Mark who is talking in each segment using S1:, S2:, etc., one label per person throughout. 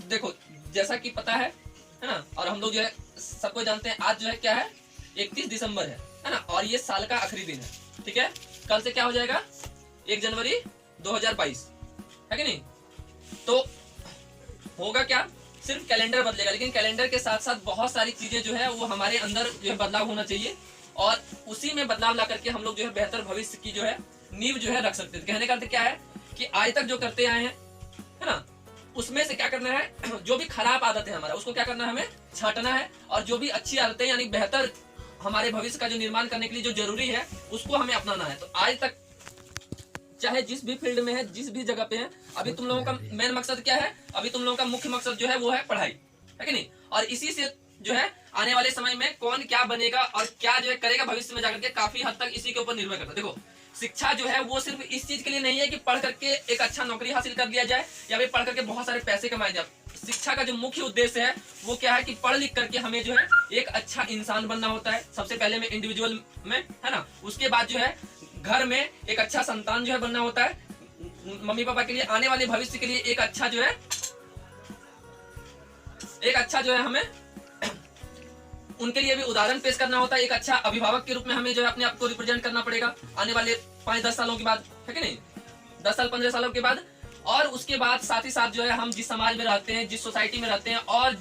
S1: देखो जैसा कि पता है ना, और हम लोग जो है सबको जानते हैं, आज जो है क्या है 31 दिसंबर है ना, और ये साल का आखिरी दिन है। ठीक है, कल से क्या हो जाएगा 1 जनवरी 2022, है कि नहीं। तो होगा क्या, सिर्फ कैलेंडर बदलेगा, लेकिन कैलेंडर के साथ साथ बहुत सारी चीजें जो है वो हमारे अंदर जो है बदलाव होना चाहिए, और उसी में बदलाव ला करके हम लोग जो है बेहतर भविष्य की जो है नींव जो है रख सकते हैं। कहने का अर्थ क्या है कि आज तक जो करते आए हैं, है ना, उसमें से क्या करना है, जो भी खराब आदत है हमारा उसको क्या करना है, हमें छांटना है, और जो भी अच्छी आदतें यानी बेहतर हमारे भविष्य का जो निर्माण करने के लिए जो जरूरी है उसको हमें अपनाना है। तो आज तक चाहे जिस भी फील्ड में है, जिस भी जगह पे है, अभी तुम लोगों का मेन मकसद क्या है, अभी तुम लोगों का मुख्य मकसद जो है वो है पढ़ाई, है कि नहीं। और इसी से जो है आने वाले समय में कौन क्या बनेगा और क्या जो है करेगा भविष्य में जाकर के, काफी हद तक इसी के ऊपर निर्भर करता है। देखो शिक्षा जो है वो सिर्फ इस चीज के लिए नहीं है कि पढ़ करके एक अच्छा नौकरी हासिल कर लिया जाए या फिर पढ़ करके बहुत सारे पैसे कमाए जाए। शिक्षा का जो मुख्य उद्देश्य है वो क्या है कि पढ़ लिख करके हमें जो है एक अच्छा इंसान बनना होता है, सबसे पहले में इंडिविजुअल में, है ना। उसके बाद जो है घर में एक अच्छा संतान जो है बनना होता है, मम्मी पापा के लिए आने वाले भविष्य के लिए एक अच्छा जो है हमें उनके लिए भी उदाहरण पेश करना होता है। एक अच्छा अभिभावक के रूप में हमें जो है अपने आप को रिप्रेजेंट करना पड़ेगा आने वाले 5-10 सालों के बाद, है कि नहीं, 10 साल 15 सालों के बाद। और उसके बाद साथ ही साथ जो है हम जिस समाज में रहते हैं, जिस सोसाइटी में रहते हैं, और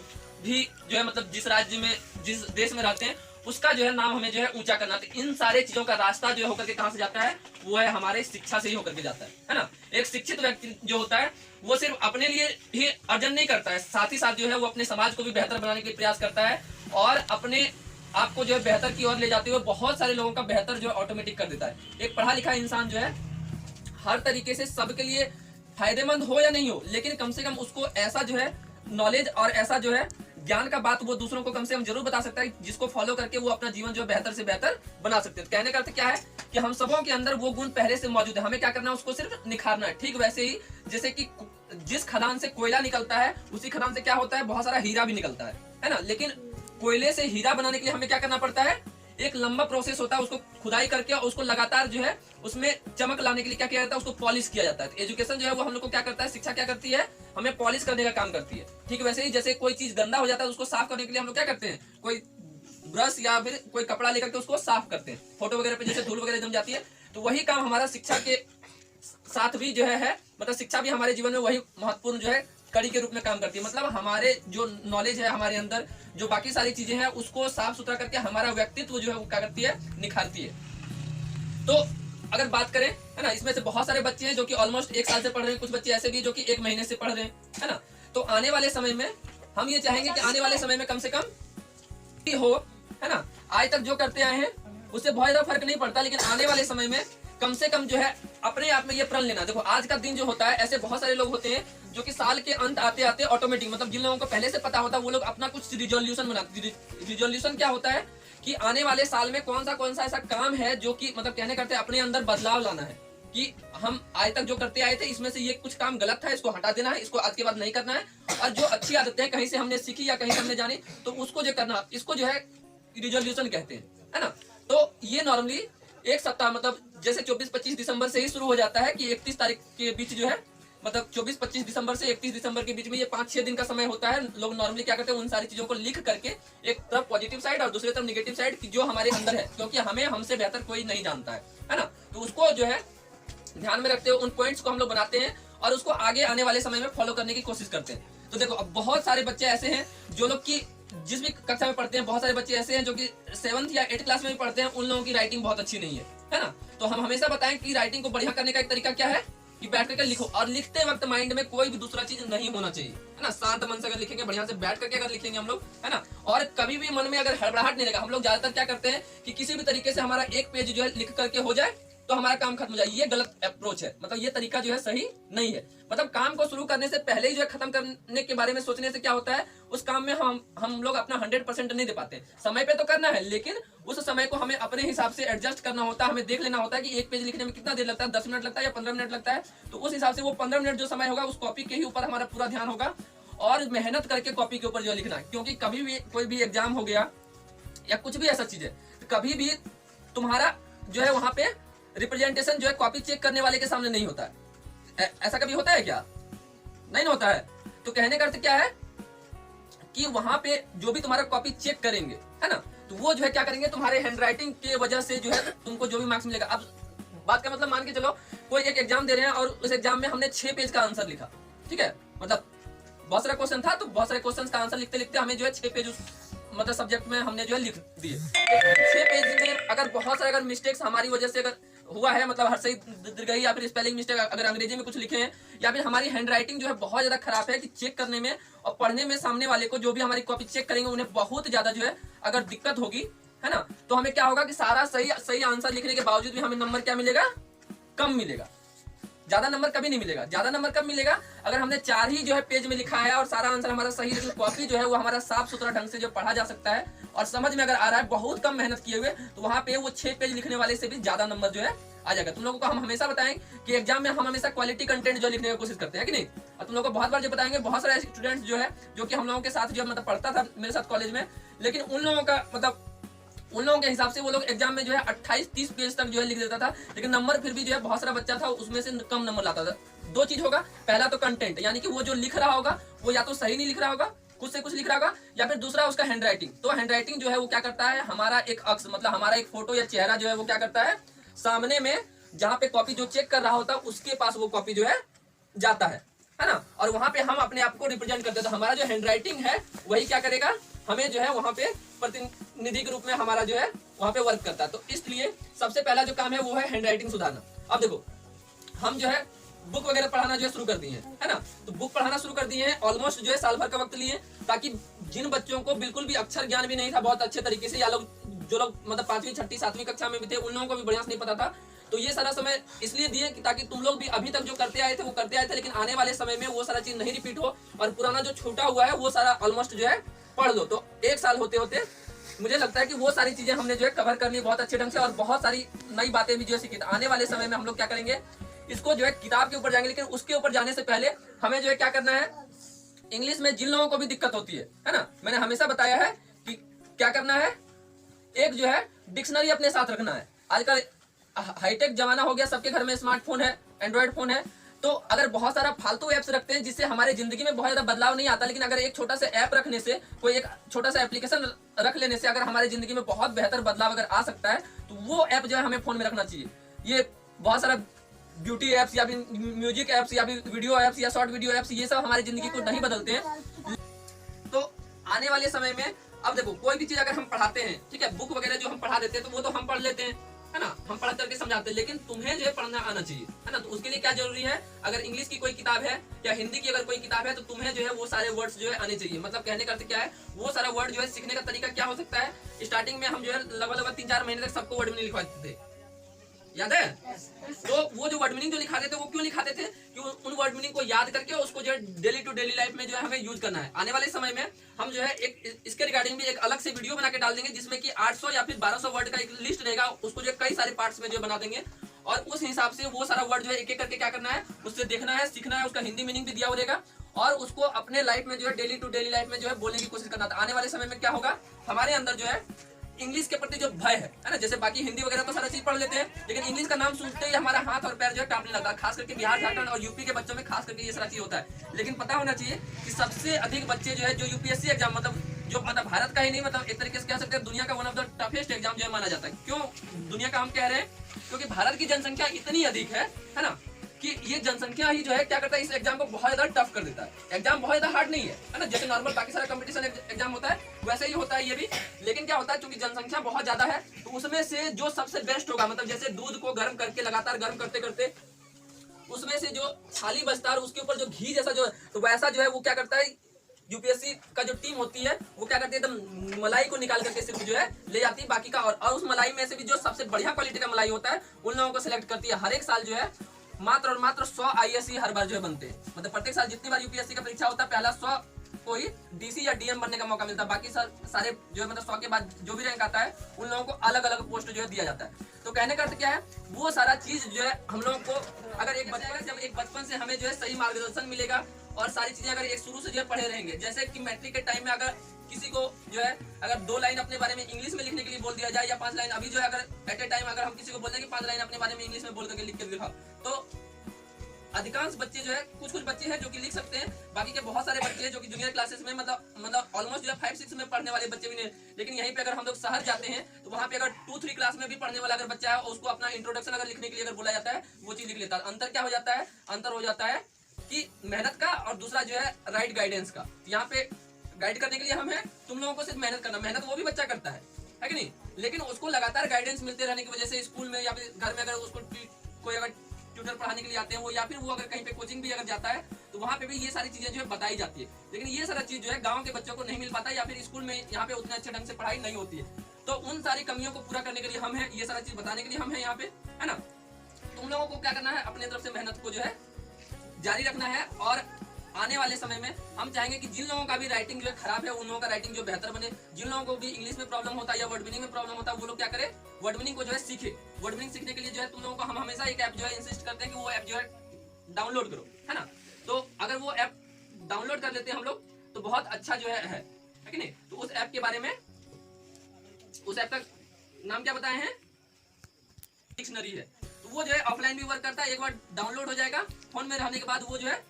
S1: भी जो है मतलब जिस राज्य में, जिस देश में रहते हैं, उसका जो है नाम हमें जो है ऊंचा करना। तो इन सारे चीजों का रास्ता जो है होकर के कहां से जाता है, वो है हमारे शिक्षा से ही होकर के जाता है ना। एक शिक्षित व्यक्ति जो होता है वो सिर्फ अपने लिए ही अर्जन नहीं करता है, साथ ही साथ जो है वो अपने समाज को भी बेहतर बनाने के लिए प्रयास करता है, और अपने आपको जो है बेहतर की ओर ले जाते हुए बहुत सारे लोगों का बेहतर जो है ऑटोमेटिक कर देता है। एक पढ़ा लिखा इंसान जो है हर तरीके से सबके लिए फायदेमंद हो या नहीं हो, लेकिन कम से कम उसको ऐसा जो है नॉलेज और ऐसा जो है ज्ञान का बात वो दूसरों को कम से कम जरूर बता सकता है, जिसको फॉलो करके वो अपना जीवन जो है बेहतर से बेहतर बना सकते हैं। कहने का अर्थ क्या है कि हम सबों के अंदर वो गुण पहले से मौजूद है, हमें क्या करना है, उसको सिर्फ निखारना है। ठीक वैसे ही जैसे कि जिस खदान से कोयला निकलता है, उसी खदान से क्या होता है, बहुत सारा हीरा भी निकलता है ना। लेकिन कोयले से हीरा बनाने के लिए हमें क्या करना पड़ता है, एक लंबा प्रोसेस होता है, उसको खुदाई करके और उसको लगातार जो है उसमें चमक लाने के लिए क्या किया जाता है, उसको पॉलिश किया जाता है। तो एजुकेशन जो है वो हम लोग को क्या करता है, शिक्षा क्या करती है, हमें पॉलिश करने का काम करती है। ठीक वैसे ही जैसे कोई चीज गंदा हो जाता है उसको साफ करने के लिए हम लोग क्या करते हैं, कोई ब्रश या फिर कोई कपड़ा लेकर के उसको साफ करते हैं। फोटो वगैरह पे जैसे धूल वगैरह जम जाती है, तो वही काम हमारा शिक्षा के साथ भी जो है मतलब शिक्षा भी हमारे जीवन में वही महत्वपूर्ण जो है कड़ी के रूप में काम करती है। मतलब हमारे जो नॉलेज है, हमारे अंदर जो बाकी सारी चीजें हैं, उसको साफ सुथरा करके हमारा व्यक्तित्व जो है वो क्या करती है, निखारती है। तो अगर बात करें, है ना, इसमें से बहुत सारे बच्चे हैं जो कि ऑलमोस्ट 1 साल से पढ़ रहे हैं, कुछ बच्चे ऐसे भी जो कि 1 महीने से पढ़ रहे हैं, है ना। तो आने वाले समय में हम ये चाहेंगे कि आने वाले समय में कम से कम हो, है ना, आज तक जो करते आए हैं उससे बहुत ज्यादा फर्क नहीं पड़ता, लेकिन आने वाले समय में कम से कम जो है अपने आप में ये प्रण लेना। देखो आज का दिन जो होता है, ऐसे बहुत सारे लोग होते हैं जो कि साल के अंत आते आते ऑटोमेटिक, मतलब जिन लोगों को पहले से पता होता है वो लोग अपना कुछ रिजोल्यूशन बनाते हैं। रिजोल्यूशन क्या होता है कि आने वाले साल में कौन सा ऐसा काम है जो कि मतलब कहने करते अपने अंदर बदलाव लाना है, कि हम आज तक जो करते आए थे इसमें से ये कुछ काम गलत था, इसको हटा देना है, इसको आज के बाद नहीं करना है, और जो अच्छी आदतें कहीं से हमने सीखी या कहीं से हमने जानी तो उसको जो करना, इसको जो है रिजोल्यूशन कहते हैं, है ना। तो ये नॉर्मली 1 सप्ताह मतलब जैसे 24-25 दिसंबर से ही शुरू हो जाता है कि 31 तारीख के बीच जो है, मतलब 24-25 दिसंबर से 31 दिसंबर के बीच में ये 5-6 दिन का समय होता है। लोग नॉर्मली क्या करते हैं, उन सारी चीजों को लिख करके एक तरफ पॉजिटिव साइड और दूसरी तरफ नेगेटिव साइड जो हमारे अंदर है, क्योंकि हमें हमसे बेहतर कोई नहीं जानता है ना। तो उसको जो है ध्यान में रखते हुए उन पॉइंट्स को हम लोग बनाते हैं और उसको आगे आने वाले समय में फॉलो करने की कोशिश करते हैं। तो देखो अब बहुत सारे बच्चे ऐसे हैं जो लोग की जिस भी कक्षा में पढ़ते हैं, बहुत सारे बच्चे ऐसे हैं जो कि 7th या 8th क्लास में भी पढ़ते हैं, उन लोगों की राइटिंग बहुत अच्छी नहीं है ना। तो हम हमेशा बताएं कि राइटिंग को बढ़िया करने का एक तरीका क्या है कि बैठ करके लिखो, और लिखते वक्त माइंड में कोई भी दूसरा चीज नहीं होना चाहिए, है ना। शांत मन से अगर लिखेंगे, बढ़िया से बैठ करके अगर लिखेंगे हम लोग, है ना, और कभी भी मन में अगर हड़बड़ाहट नहीं रहेगा। हम लोग ज्यादातर क्या करते हैं कि किसी भी तरीके से हमारा एक पेज जो है लिख करके हो जाए तो हमारा काम खत्म हो जाए, ये गलत अप्रोच है। मतलब ये तरीका जो है सही नहीं है। मतलब काम को शुरू करने से पहले ही जो है खत्म करने के बारे में सोचने से क्या होता है, उस काम में हम लोग अपना 100% नहीं दे पाते। समय पे तो करना है, लेकिन उस समय को हमें अपने हिसाब से एडजस्ट करना होता है। हमें देख लेना होता है कि एक पेज लिखने में कितना देर लगता है, 10 मिनट लगता है या 15 मिनट लगता है। तो उस हिसाब से वो 15 मिनट जो समय होगा उस कॉपी के ही ऊपर हमारा पूरा ध्यान होगा और मेहनत करके कॉपी के ऊपर जो लिखना है। क्योंकि कभी भी कोई भी एग्जाम हो गया या कुछ भी ऐसा चीज है, तो कभी भी तुम्हारा जो है वहां पे रिप्रेजेंटेशन जो है कॉपी चेक करने वाले के सामने नहीं होता है। ऐसा कभी होता है क्या? नहीं होता है। तो कहने का अर्थ क्या है कि वहां पे जो भी तुम्हारा कॉपी चेक करेंगे, है ना, तो वो जो है क्या करेंगे, तुम्हारे हैंडराइटिंग के वजह से जो है तुमको जो भी मार्क्स मिलेगा। अब बात का मतलब मान के चलो कोई एक एग्जाम दे रहे हैं और उस एग्जाम में हमने 6 पेज का आंसर लिखा, ठीक है, मतलब बहुत सारा क्वेश्चन था, तो बहुत सारे क्वेश्चन का आंसर लिखते लिखते हमें जो है 6 पेज उस मतलब सब्जेक्ट में हमने जो है लिख दिए। 6 पेज में अगर बहुत सारे अगर मिस्टेक्स हमारी वजह से अगर हुआ है, मतलब हर सही दीर्घई या फिर स्पेलिंग मिस्टेक अगर अंग्रेजी में कुछ लिखे हैं, या फिर हमारी हैंडराइटिंग जो है बहुत ज्यादा खराब है कि चेक करने में और पढ़ने में सामने वाले को जो भी हमारी कॉपी चेक करेंगे उन्हें बहुत ज्यादा जो है अगर दिक्कत होगी, है ना, तो हमें क्या होगा कि सारा सही आंसर लिखने के बावजूद भी हमें नंबर क्या मिलेगा, कम मिलेगा। ज्यादा नंबर कभी नहीं मिलेगा। ज्यादा नंबर कब मिलेगा, अगर हमने 4 ही जो है पेज में लिखा है और सारा आंसर हमारा सही, लेकिन कॉपी जो है वो हमारा साफ सुथरा ढंग से जो पढ़ा जा सकता है और समझ में अगर आ रहा है बहुत कम मेहनत किए हुए, तो वहां पे वो 6 पेज लिखने वाले से भी ज्यादा नंबर जो है आ जाएगा। तुम लोगों को हम हमेशा बताएं कि एग्जाम में हम हमेशा क्वालिटी कंटेंट जो लिखने की कोशिश करते हैं कि नहीं, और तुम लोगों को बहुत बार जो बताएंगे, बहुत सारे स्टूडेंट्स जो है जो कि हम लोगों के साथ जो मतलब पढ़ता था मेरे साथ कॉलेज में, लेकिन उन लोगों का मतलब उन लोगों के हिसाब से वो लोग एग्जाम में जो है 28-30 पेज तक जो है लिख देता था, लेकिन नंबर फिर भी जो है बहुत सारा बच्चा था उसमें से कम नंबर लाता था। 2 चीज होगा, पहला तो कंटेंट, यानी कि वो जो लिख रहा होगा वो या तो सही नहीं लिख रहा होगा, कुछ से कुछ लिख रहा होगा, या फिर दूसरा उसका हैंडराइटिंग। तो हैंडराइटिंग जो है वो क्या करता है, हमारा एक अक्स मतलब हमारा एक फोटो या चेहरा जो है वो क्या करता है, सामने में जहाँ पे कॉपी जो चेक कर रहा होता है उसके पास वो कॉपी जो है जाता है ना, और वहां पे हम अपने आप को रिप्रेजेंट करते हैं। तो हमारा जो हैंडराइटिंग है वही क्या करेगा, हमें जो है वहां पे प्रतिनिधि के रूप में हमारा जो है वहां पे वर्क करता है। तो इसलिए सबसे पहला जो काम है वो है हैंडराइटिंग सुधारना। अब देखो हम जो है बुक वगैरह पढ़ाना जो है शुरू कर दिए हैं, है ना, तो बुक पढ़ाना शुरू कर दिए हैं, ऑलमोस्ट जो है साल भर का वक्त लिए, ताकि जिन बच्चों को बिल्कुल भी अक्षर ज्ञान भी नहीं था बहुत अच्छे तरीके से, या लोग जो लोग मतलब 5वीं 6ठी 7वीं कक्षा में भी थे उन लोगों को भी बढ़िया से नहीं पता था, तो ये सारा समय इसलिए दिए कि ताकि तुम लोग भी अभी तक जो करते आए थे वो करते आए थे, लेकिन आने वाले समय में वो सारा चीज नहीं रिपीट हो और पुराना जो छूटा हुआ है वो सारा ऑलमोस्ट जो है पढ़ लो। तो 1 साल होते होते मुझे लगता है कि वो सारी चीजें हमने जो है कवर कर ली बहुत अच्छे ढंग से, और बहुत सारी नई बातें भी जो है सीखी। आने वाले समय में हम लोग क्या करेंगे, इसको जो है किताब के ऊपर जाएंगे, लेकिन उसके ऊपर जाने से पहले हमें जो है क्या करना है, इंग्लिश में जिन लोगों को भी दिक्कत होती है ना, मैंने हमेशा बताया है कि क्या करना है, एक जो है डिक्शनरी अपने साथ रखना है। आजकल हाईटेक जमाना हो गया, सबके घर में स्मार्टफोन है, एंड्रॉइड फोन है, तो अगर बहुत सारा फालतू ऐप्स रखते हैं जिससे हमारे जिंदगी में बहुत ज्यादा बदलाव नहीं आता, लेकिन अगर एक छोटा सा ऐप रखने से, कोई एक छोटा सा एप्लीकेशन रख लेने से अगर हमारी जिंदगी में बहुत बेहतर बदलाव अगर आ सकता है, तो वो ऐप जो है हमें फोन में रखना चाहिए। ये बहुत सारा ब्यूटी एप्स या फिर म्यूजिक एप्स या फिर वीडियो एप्स या शॉर्ट वीडियो एप्स, ये सब हमारी जिंदगी को नहीं बदलते हैं। तो आने वाले समय में अब देखो कोई भी चीज अगर हम पढ़ाते हैं, ठीक है, बुक वगैरह जो हम पढ़ा देते हैं तो वो तो हम पढ़ लेते हैं, है ना, हम पढ़ करके समझाते हैं, लेकिन तुम्हें जो है पढ़ना आना चाहिए, है ना। तो उसके लिए क्या जरूरी है, अगर इंग्लिश की कोई किताब है या हिंदी की अगर कोई किताब है तो तुम्हें जो है वो सारे वर्ड्स जो है आने चाहिए। मतलब कहने का अर्थ क्या है, वो सारा वर्ड जो है सीखने का तरीका क्या हो सकता है, स्टार्टिंग में हम जो है लगभग 3-4 महीने तक सबको वर्ड मीनिंग लिखवाते थे, याद है। तो वो जो वर्ड मीनिंग जो लिखाते थे वो क्यों लिखाते थे, कि उन वर्ड मीनिंग को याद करके उसको जो है डेली टू डेली लाइफ में जो है हमें यूज करना है। आने वाले समय में हम जो है एक इसके रिगार्डिंग भी एक अलग से वीडियो बना के डाल देंगे, जिसमें कि 800 या फिर 1200 वर्ड का एक लिस्ट रहेगा, उसको जो कई सारे पार्ट्स में जो बना देंगे, और उस हिसाब से वो सारा वर्ड जो है एक एक करके क्या करना है, उससे देखना है, सीखना है, उसका हिंदी मीनिंग भी दिया रहेगा, और उसको अपने लाइफ में जो है डेली टू डेली लाइफ में जो है बोलने की कोशिश करना था। आने वाले समय में क्या होगा, हमारे अंदर जो है इंग्लिश के प्रति जो भय है ना, जैसे बाकी हिंदी वगैरह तो सारा चीज पढ़ लेते हैं, लेकिन इंग्लिश का नाम सुनते ही हमारा हाथ और पैर जो है कांपने लगता है, खास करके बिहार झारखंड और यूपी के बच्चों में खास करके ये सारा चीज होता है। लेकिन पता होना चाहिए कि सबसे अधिक बच्चे जो है जो यूपीएससी एग्जाम मतलब भारत का ही नहीं, मतलब एक तरीके से कह सकते हैं दुनिया का one of the toughest exam जो है माना जाता है। क्यों दुनिया का हम कह रहे हैं, क्योंकि भारत की जनसंख्या इतनी अधिक है ना, कि ये जनसंख्या ही जो है क्या करता है, इस एग्जाम को बहुत ज्यादा टफ कर देता है। एग्जाम बहुत ज्यादा हार्ड नहीं है ना, जैसे नॉर्मल बाकी सारा कंपटीशन एग्जाम होता है वैसे ही होता है ये भी, लेकिन क्या होता है क्योंकि जनसंख्या बहुत ज्यादा है, तो उसमें से जो सबसे बेस्ट होगा, मतलब जैसे दूध को गर्म करके लगातार गर्म करते करते उसमें से जो छाली बचता है उसके ऊपर जो घी जैसा जो है, तो वैसा जो है वो क्या करता है, यूपीएससी का जो टीम होती है वो क्या करती है, एकदम मलाई को निकाल करके सिर्फ जो है ले जाती है बाकी का, और उस मलाई में से भी जो सबसे बढ़िया क्वालिटी का मलाई होता है उन लोगों को सिलेक्ट करती है। हर एक साल जो है मात्र और मात्र 100 आईएएस हर बार जो है बनते हैं, मतलब प्रत्येक साल जितनी बार यूपीएससी का परीक्षा होता है पहला 100 को ही डीसी या डीएम बनने का मौका मिलता है, बाकी सारे जो है मतलब 100 के बाद जो भी रैंक आता है उन लोगों को अलग अलग पोस्ट जो है दिया जाता है। तो कहने का अर्थ क्या है, वो सारा चीज जो है हम लोगों को अगर एक बचपन से हमें जो है सही मार्गदर्शन मिलेगा और सारी चीजें अगर एक शुरू से जो है पढ़े रहेंगे, जैसे कि मैट्रिक के टाइम में अगर किसी को जो है अगर 2 लाइन अपने बारे में इंग्लिश में लिखने के लिए बोल दिया जाए, या 5 लाइन, अभी जो है अगर एट ए टाइम अगर हम किसी को बोल दें कि 5 लाइन अपने बारे में इंग्लिश में बोल करके लिख के दिखाओ, तो अधिकांश बच्चे जो है, कुछ कुछ बच्चे हैं जो कि लिख सकते हैं, बाकी के बहुत सारे बच्चे हैं जो कि जूनियर क्लासेस में मतलब ऑलमोस्ट जो है 5-6 में पढ़ने वाले बच्चे भी नहीं। लेकिन यहीं पे अगर हम लोग शहर जाते हैं तो वहाँ पे अगर 2-3 क्लास में भी पढ़ने वाला अगर बच्चा है, उसको अपना इंट्रोडक्शन अगर लिखने के लिए अगर बोला जाता है, वो चीज लिख लेता है। अंतर क्या हो जाता है? अंतर हो जाता है कि मेहनत का, और दूसरा जो है राइट गाइडेंस का। यहाँ पे गाइड करने के लिए हम है, तुम लोगों को सिर्फ मेहनत करना, मेहनत वो भी बच्चा करता है कि नहीं, लेकिन उसको लगातार गाइडेंस मिलते रहने की वजह से स्कूल में या फिर घर में अगर उसको कोई अगर ट्यूटर पढ़ाने के लिए आते हैं वो, या फिर वो अगर कहीं पे कोचिंग भी अगर जाता है तो वहाँ पे भी ये सारी चीजें जो है बताई जाती है। लेकिन ये सारा चीज जो है गाँव के बच्चों को नहीं मिल पाता, या फिर स्कूल में यहाँ पे उतने अच्छे ढंग से पढ़ाई नहीं होती है। तो उन सारी कमियों को पूरा करने के लिए हम है, ये सारा चीज बताने के लिए हम है यहाँ पे, है ना। तुम लोगों को क्या करना है, अपने तरफ से मेहनत को जो है जारी रखना है। और आने वाले समय में हम चाहेंगे कि जिन लोगों का भी राइटिंग जो है खराब है, उन लोगों का राइटिंग जो बेहतर बने। जिन लोगों को भी इंग्लिश में प्रॉब्लम होता है या वर्ड मीनिंग में प्रॉब्लम होता है, वो लोग क्या करें, वर्ड मीनिंग को जो है सीखे। वर्ड मीनिंग सीखने के लिए जो है तुम लोगों को हम हमेशा एक ऐप जो है इंसिस्ट करते हैं कि वो ऐप जो है डाउनलोड करो, है ना। तो अगर वो ऐप डाउनलोड कर लेते हैं हम लोग तो बहुत अच्छा जो है कि नहीं। तो उस ऐप के बारे में, उस ऐप का नाम क्या बताए हैं, डिक्शनरी है। तो वो जो है ऑफलाइन भी वर्क करता है, एक बार डाउनलोड हो जाएगा फोन में रहने के बाद वो जो है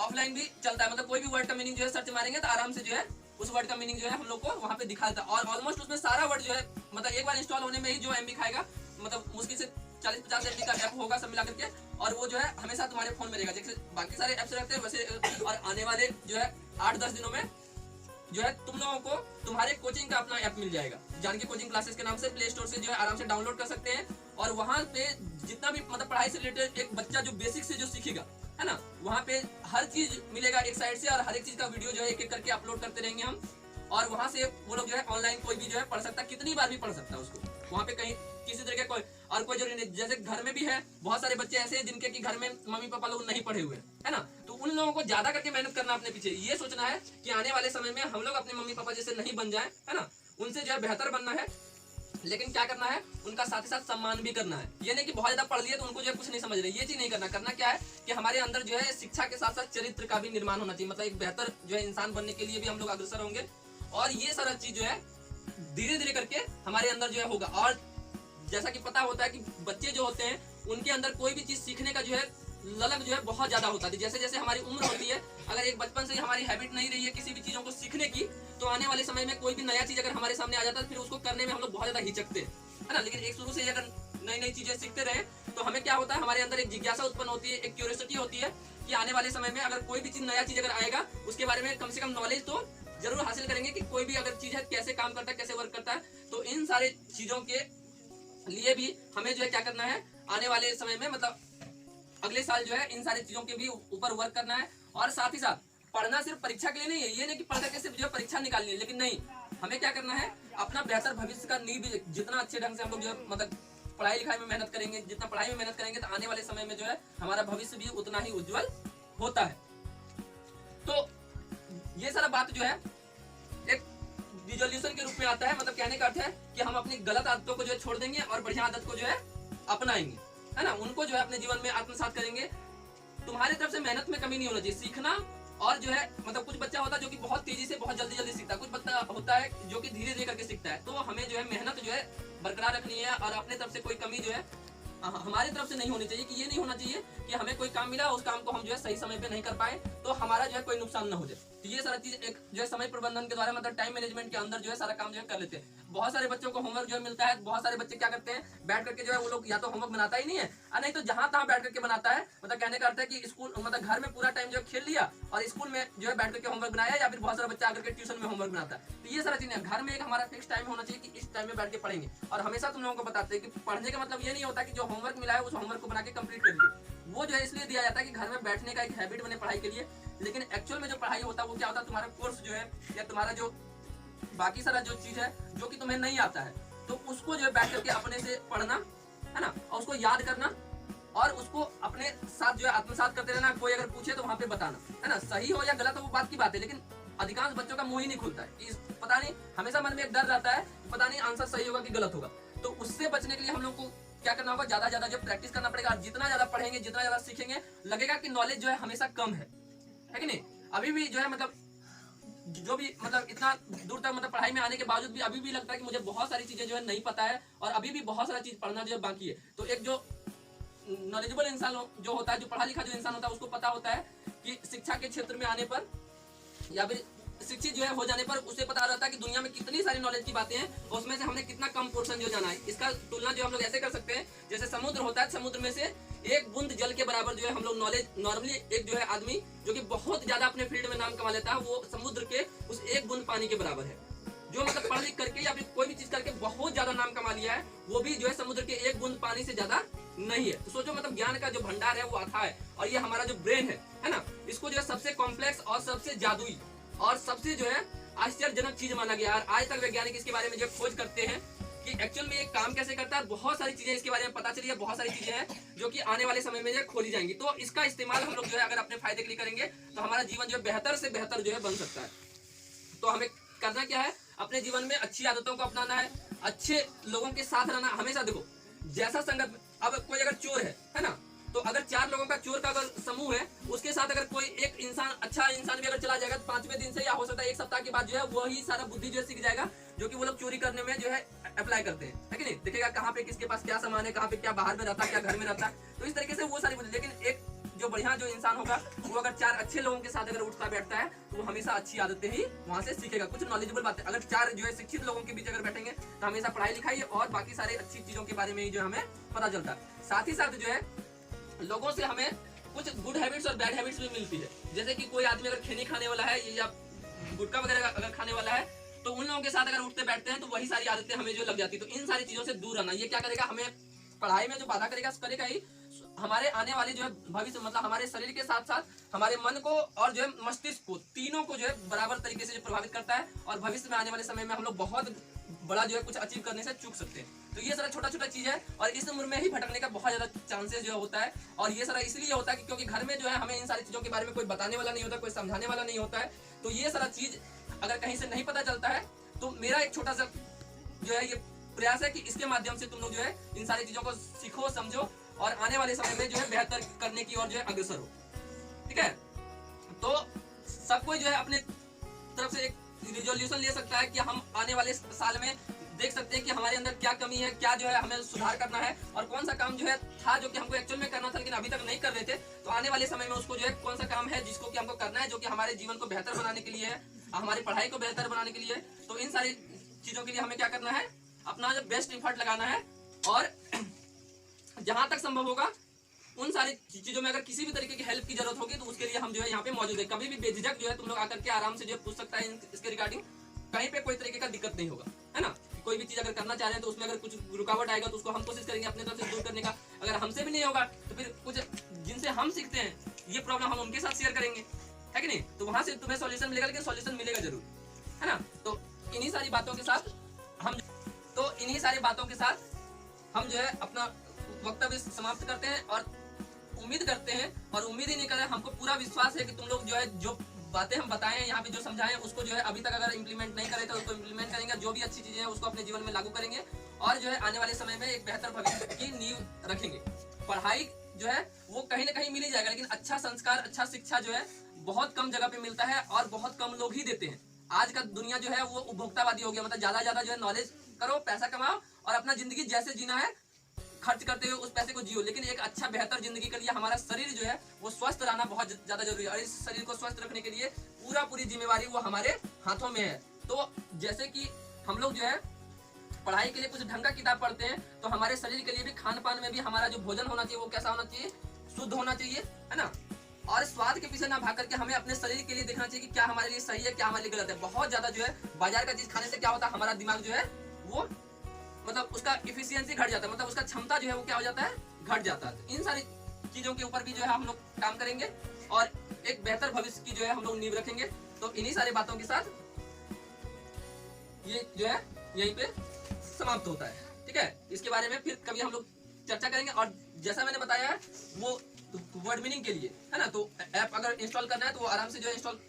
S1: ऑफलाइन भी चलता है। मतलब कोई भी वर्ड का मीनिंग जो है सर्च मारेंगे तो आराम से जो है उस वर्ड का मीनिंग जो है हम लोग को वहां पे दिखा देता है। और ऑलमोस्ट उसमें सारा वर्ड जो है मतलब एक बार इंस्टॉल होने में ही जो एमबी खाएगा, मतलब मुश्किल से 40-50 एमबी का ऐप होगा सब मिला करके, और वो जो है हमेशा तुम्हारे फोन में रहेगा जैसे बाकी सारे ऐप्स रहते हैं वैसे। और आने वाले जो है 8-10 दिनों में जो है तुम लोगों को तुम्हारे कोचिंग का अपना ऐप मिल जाएगा, जानकी कोचिंग क्लासेस के नाम से। प्ले स्टोर से जो है आराम से डाउनलोड कर सकते हैं। और वहां पे जितना भी मतलब पढ़ाई से रिलेटेड एक बच्चा जो बेसिक से जो सीखेगा, है ना, वहाँ पे हर चीज मिलेगा एक साइड से, और हर एक चीज का वीडियो जो है एक एक करके अपलोड करते रहेंगे हम। और वहां से वो लोग जो है ऑनलाइन कोई भी जो है पढ़ सकता है, कितनी बार भी पढ़ सकता है उसको। वहाँ पे कहीं किसी तरह का कोई जरूरी नहीं। जैसे घर में भी है बहुत सारे बच्चे ऐसे हैं जिनके की घर में मम्मी पापा लोग नहीं पढ़े हुए, है ना। तो उन लोगों को ज्यादा करके मेहनत करना अपने पीछे, ये सोचना है कि आने वाले समय में हम लोग अपने मम्मी पापा जैसे नहीं बन जाए, है ना, उनसे जो है बेहतर बनना है। लेकिन क्या करना है, उनका साथ ही साथ सम्मान भी करना है। ये नहीं कि बहुत ज्यादा पढ़ लिए तो उनको जो है कुछ नहीं समझ रहे, ये चीज नहीं करना। करना क्या है कि हमारे अंदर जो है शिक्षा के साथ साथ चरित्र का भी निर्माण होना चाहिए। मतलब एक बेहतर जो है इंसान बनने के लिए भी हम लोग अग्रसर होंगे। और ये सारा चीज जो है धीरे धीरे करके हमारे अंदर जो है होगा। और जैसा कि पता होता है कि बच्चे जो होते हैं उनके अंदर कोई भी चीज सीखने का जो है ललक जो है बहुत ज्यादा होता है। जैसे जैसे हमारी उम्र होती है, अगर एक बचपन से हमारी हैबिट नहीं रही है किसी भी चीजों को सीखने की, तो आने वाले समय में कोई भी नया चीज अगर हमारे सामने आ जाता है फिर उसको करने में हम लोग बहुत ज्यादा हिचकते हैं, है ना। लेकिन एक शुरू से अगर नई नई चीजें सीखते रहे तो हमें क्या होता है, हमारे अंदर एक जिज्ञासा उत्पन्न होती है, एक क्यूरियोसिटी होती है कि आने वाले समय में अगर कोई भी चीज नया चीज अगर आएगा उसके बारे में कम से कम नॉलेज तो जरूर हासिल करेंगे कि कोई भी अगर चीज है कैसे काम करता है, कैसे वर्क करता है। तो इन सारे चीजों के लिए भी हमें जो है क्या करना है, आने वाले समय में मतलब अगले साल जो है इन सारी चीजों के भी ऊपर वर्क करना है। और साथ ही साथ पढ़ना सिर्फ परीक्षा के लिए नहीं है, ये नहीं कि पढ़ करके सिर्फ जो परीक्षा निकालनी है, लेकिन नहीं, हमें क्या करना है, अपना बेहतर भविष्य का नींव भी जितना अच्छे ढंग से हम लोग जो है मतलब पढ़ाई लिखाई में मेहनत करेंगे, जितना पढ़ाई में मेहनत करेंगे तो आने वाले समय में जो है हमारा भविष्य भी उतना ही उज्जवल होता है। तो ये सारा बात जो है एक रिजोल्यूशन के रूप में आता है। मतलब कहने का अर्थ है कि हम अपनी गलत आदतों को जो है छोड़ देंगे और बढ़िया आदत को जो है अपनाएंगे, है ना, उनको जो है अपने जीवन में आत्मसात करेंगे। तुम्हारी तरफ से मेहनत में कमी नहीं होना चाहिए, सीखना। और जो है मतलब कुछ बच्चा होता है जो कि बहुत तेजी से बहुत जल्दी जल्दी सीखता है, कुछ बच्चा होता है जो कि धीरे धीरे करके सीखता है। तो हमें जो है मेहनत जो है बरकरार रखनी है और अपने तरफ से कोई कमी जो है हमारी तरफ से नहीं होनी चाहिए। कि ये नहीं होना चाहिए कि हमें कोई काम मिला उस काम को हम जो है सही समय पे नहीं कर पाए तो हमारा जो है कोई नुकसान ना हो जाए। तो ये सारा चीज एक जो है समय प्रबंधन के द्वारा मतलब टाइम मैनेजमेंट के अंदर जो है सारा काम जो है कर लेते हैं। बहुत सारे बच्चों को होमवर्क जो है मिलता है, बहुत सारे बच्चे क्या करते हैं बैठ करके जो है वो लोग या तो होमवर्क बनाता ही नहीं है और नहीं तो जहां तहां बैठ करके बनाता है। मतलब कहने का अर्थ है कि स्कूल मतलब घर में पूरा टाइम जो खेल लिया और स्कूल में जो है बैठ करके होमवर्क बनाया, या फिर बहुत सारा बच्चा आकर के ट्यूशन में होमवर्क बनाता है। तो ये सारा चीज है, घर में एक हमारा फिक्स टाइम होना चाहिए कि इस टाइम में बैठ के पढ़ेंगे। और हमेशा तुम लोगों को बताते हैं कि पढ़ने का मतलब ये नहीं होता कि जो होमवर्क मिला है उस होमवर्क को बना के कंप्लीट करिए। वो जो है इसलिए दिया जाता है कि घर में बैठने का एक हैबिट बने पढ़ाई के लिए। लेकिन एक्चुअल में जो पढ़ाई होता है वो क्या होता है, तुम्हारा कोर्स जो है या तुम्हारा जो बाकी सारा जो चीज है जो कि तुम्हें नहीं आता है तो उसको जो है बैठ करके अपने से पढ़ना, है ना, और उसको याद करना और उसको अपने साथ जो है आत्मसात करते रहना। कोई अगर पूछे तो वहां पे बताना, है ना, सही हो या गलत हो वो बात की बात है। लेकिन अधिकांश बच्चों का मुंह ही नहीं खुलता है, पता नहीं, हमेशा मन में एक डर रहता है पता नहीं आंसर सही होगा कि गलत होगा। तो उससे बचने के लिए हम लोग को क्या करना होगा, ज्यादा ज्यादा जो प्रैक्टिस करना पड़ेगा। जितना ज्यादा पढ़ेंगे जितना ज्यादा सीखेंगे लगेगा कि नॉलेज जो है हमेशा कम है कि नहीं। अभी भी जो है मतलब जो भी मतलब इतना दूर तक मतलब पढ़ाई में आने के बावजूद भी अभी भी लगता है कि मुझे बहुत सारी चीजें जो है नहीं पता है और अभी भी बहुत सारी चीज पढ़ना जो है बाकी है। तो एक जो नॉलेजेबल इंसान जो होता है, जो पढ़ा लिखा जो इंसान होता है, उसको पता होता है कि शिक्षा के क्षेत्र में आने पर या फिर शिक्षित जो है हो जाने पर उसे पता रहता है कि दुनिया में कितनी सारी नॉलेज की बातें हैं और उसमें से हमने कितना कम पोर्शन जो जाना है। इसका तुलना जो हम लोग ऐसे कर सकते हैं, जैसे समुद्र होता है, समुद्र में से एक बूंद जल के बराबर जो है हम लोग नॉलेज, नॉर्मली एक जो है आदमी जो कि बहुत ज्यादा अपने फील्ड में नाम कमा लेता है, वो समुद्र के उस एक बूंद पानी के बराबर है। जो मतलब पढ़ लिख करके या फिर कोई भी चीज करके बहुत ज्यादा नाम कमा लिया है, वो भी जो है समुद्र के एक बूंद पानी से ज्यादा नहीं है। तो सोचो मतलब ज्ञान का जो भंडार है वो अथाह है। और ये हमारा जो ब्रेन है ना, इसको जो है सबसे कॉम्प्लेक्स और सबसे जादुई और सबसे जो है आश्चर्यजनक चीज माना गया है। आज तक वैज्ञानिक इसके बारे में जो खोज करते हैं कि एक्चुअल में ये काम कैसे करता है, बहुत सारी चीजें इसके बारे में पता चली है, बहुत सारी चीजें हैं जो कि आने वाले समय में जो खोली जाएंगी। तो इसका इस्तेमाल हम लोग जो है अगर अपने फायदे के लिए करेंगे तो हमारा जीवन जो है बेहतर से बेहतर जो है बन सकता है। तो हमें करना क्या है, अपने जीवन में अच्छी आदतों को अपनाना है, अच्छे लोगों के साथ रहना। हमेशा देखो जैसा संगत, अब कोई अगर चोर है ना, तो अगर 4 लोगों का चोर का अगर समूह है, उसके साथ अगर कोई एक इंसान, अच्छा इंसान भी अगर चला जाएगा तो 5वें दिन से या हो सकता है 1 सप्ताह के बाद जो है वही सारा बुद्धि जो है सीख जाएगा, जो कि वो लोग चोरी करने में जो है अप्लाई करते हैं, है कि नहीं। देखेगा कहाँ पे किसके पास क्या सामान है, कहाँ पे क्या बाहर में रहता है, क्या घर में रहता है। तो इस तरीके से वो सारी बुद्धि। लेकिन एक जो बढ़िया जो इंसान होगा, वो अगर 4 अच्छे लोगों के साथ अगर उठता बैठता है तो वो हमेशा अच्छी आदतें ही वहां से सीखेगा, कुछ नॉलेजेबल बातें। अगर 4 जो है शिक्षित लोगों के बीच अगर बैठेंगे तो हमेशा पढ़ाई लिखाई और बाकी सारे अच्छी चीजों के बारे में ही जो हमें पता चलता है। साथ ही साथ जो है लोगों से हमें कुछ गुड हैबिट्स और बैड हैबिट्स भी मिलती है। जैसे कि कोई आदमी अगर खैनी खाने वाला है या गुटखा वगैरह अगर खाने वाला है, तो उन लोगों के साथ अगर उठते बैठते हैं तो वही सारी आदतें हमें जो लग जाती है। तो इन सारी चीजों से दूर रहना, ये क्या करेगा, हमें पढ़ाई में जो बाधा करेगा ही हमारे आने वाले जो है भविष्य, मतलब हमारे शरीर के साथ साथ हमारे मन को और जो है मस्तिष्क को, तीनों को जो है बराबर तरीके से जो प्रभावित करता है। और भविष्य में आने वाले समय में हम लोग बहुत बड़ा जो है कुछ अचीव करने से चूक सकते हैं। तो ये सारा छोटा छोटा चीज है और इस उम्र में ही भटकने का बहुत ज्यादा चांसेस जो होता है। और ये सारा इसलिए होता है क्योंकि घर में जो है हमें इन सारी चीजों के बारे में कोई बताने वाला नहीं होता, कोई समझाने वाला नहीं होता है। तो ये सारा चीज अगर कहीं से नहीं पता चलता है तो मेरा एक छोटा सा जो है ये प्रयास है कि इसके माध्यम से तुम लोग जो है इन सारी चीजों को सीखो, समझो और आने वाले समय में जो है बेहतर करने की ओर जो है अग्रसर हो। ठीक है, तो सब कोई जो है अपने तरफ से एक रिजोल्यूशन ले सकता है कि हम आने वाले साल में देख सकते हैं कि हमारे अंदर क्या कमी है, क्या जो है हमें सुधार करना है और कौन सा काम जो है था जो कि हमको एक्चुअल में करना था लेकिन अभी तक नहीं कर रहे थे। तो आने वाले समय में उसको जो है कौन सा काम है जिसको कि हमको करना है, जो कि हमारे जीवन को बेहतर बनाने के लिए है, हमारी पढ़ाई को बेहतर बनाने के लिए है। तो इन सारी चीजों के लिए हमें क्या करना है, अपना जो बेस्ट एफर्ट लगाना है और जहां तक संभव होगा उन सारी चीजों में अगर किसी भी तरीके की हेल्प की जरूरत होगी तो उसके लिए हम जो है यहाँ पे मौजूद है। कभी भी बेझिझक जो है तुम लोग आकर के आराम से जो पूछ सकता है इसके रिगार्डिंग, कहीं पे कोई तरीके का दिक्कत नहीं होगा, है ना। कोई भी चीज अगर करना चाह रहे हैं तो उसमें अगर कुछ रुकावट आएगा तो उसको हम कोशिश करेंगे अपने तरफ से दूर करने का। अगर हमसे भी नहीं होगा तो फिर कुछ जिनसे हम सीखते हैं ये प्रॉब्लम हम उनके साथ शेयर करेंगे, है कि नहीं। तो वहां से तुम्हें सॉल्यूशन मिलेगा, लेकिन सॉल्यूशन मिलेगा जरूर, है ना। तो इन्हीं सारी बातों के साथ हम जो है अपना वक्तव्य समाप्त करते हैं और उम्मीद करते हैं और उम्मीद ही नहीं कर रहे, हमको पूरा विश्वास है कि तुम लोग जो है जो बातें हम बताएं हैं यहाँ पे, जो समझाएं उसको जो है अभी तक अगर इम्प्लीमेंट नहीं करे तो उसको इम्प्लीमेंट करेंगे, जो भी अच्छी चीजें हैं उसको अपने जीवन में लागू करेंगे और जो है आने वाले समय में एक बेहतर भविष्य की नींव रखेंगे। पढ़ाई जो है वो कहीं ना कहीं मिल ही जाएगा, लेकिन अच्छा संस्कार, अच्छा शिक्षा जो है बहुत कम जगह पे मिलता है और बहुत कम लोग ही देते हैं। आज का दुनिया जो है वो उपभोक्तावादी हो गया, मतलब ज्यादा जो है नॉलेज करो, पैसा कमाओ और अपना जिंदगी जैसे जीना है खर्च करते हुए उस पैसे को जियो। लेकिन एक अच्छा बेहतर जिंदगी के लिए हमारा शरीर जो है वो स्वस्थ रहना बहुत ज्यादा जरूरी है और इस शरीर को स्वस्थ रखने के लिए पूरी जिम्मेवारी वो हमारे हाथों में है। तो जैसे कि हम लोग जो है पढ़ाई के लिए कुछ ढंग का किताब पढ़ते हैं, तो हमारे शरीर के लिए भी खान पान में भी हमारा जो भोजन होना चाहिए वो कैसा होना चाहिए, शुद्ध होना चाहिए, है ना। और स्वाद के पीछे ना भाग करके हमें अपने शरीर के लिए देखना चाहिए कि क्या हमारे लिए सही है, क्या हमारे लिए गलत है। बहुत ज्यादा जो है बाजार का चीज खाने से क्या होता है, हमारा दिमाग जो है वो मतलब उसका इफिशियंसी घट जाता है, मतलब उसका क्षमता जो है वो क्या हो जाता है, घट जाता है। इन सारी चीजों के ऊपर भी जो है हम लोग काम करेंगे और एक बेहतर भविष्य की जो है हम लोग नींव रखेंगे। तो इन्हीं सारी बातों के साथ ये जो है यहीं पे समाप्त होता है। ठीक है, इसके बारे में फिर कभी हम लोग चर्चा करेंगे। और जैसा मैंने बताया है वो वर्ड मीनिंग के लिए, है ना, तो ऐप अगर इंस्टॉल करना है तो वो आराम से जो है इंस्टॉल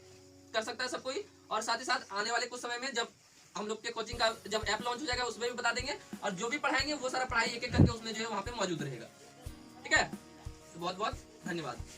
S1: कर सकता है सब कोई। और साथ ही साथ आने वाले कुछ समय में जब हम लोग के कोचिंग का जब ऐप लॉन्च हो जाएगा उसमें भी बता देंगे और जो भी पढ़ाएंगे वो सारा पढ़ाई एक एक करके उसमें जो है वहाँ पे मौजूद रहेगा। ठीक है, तो बहुत बहुत धन्यवाद।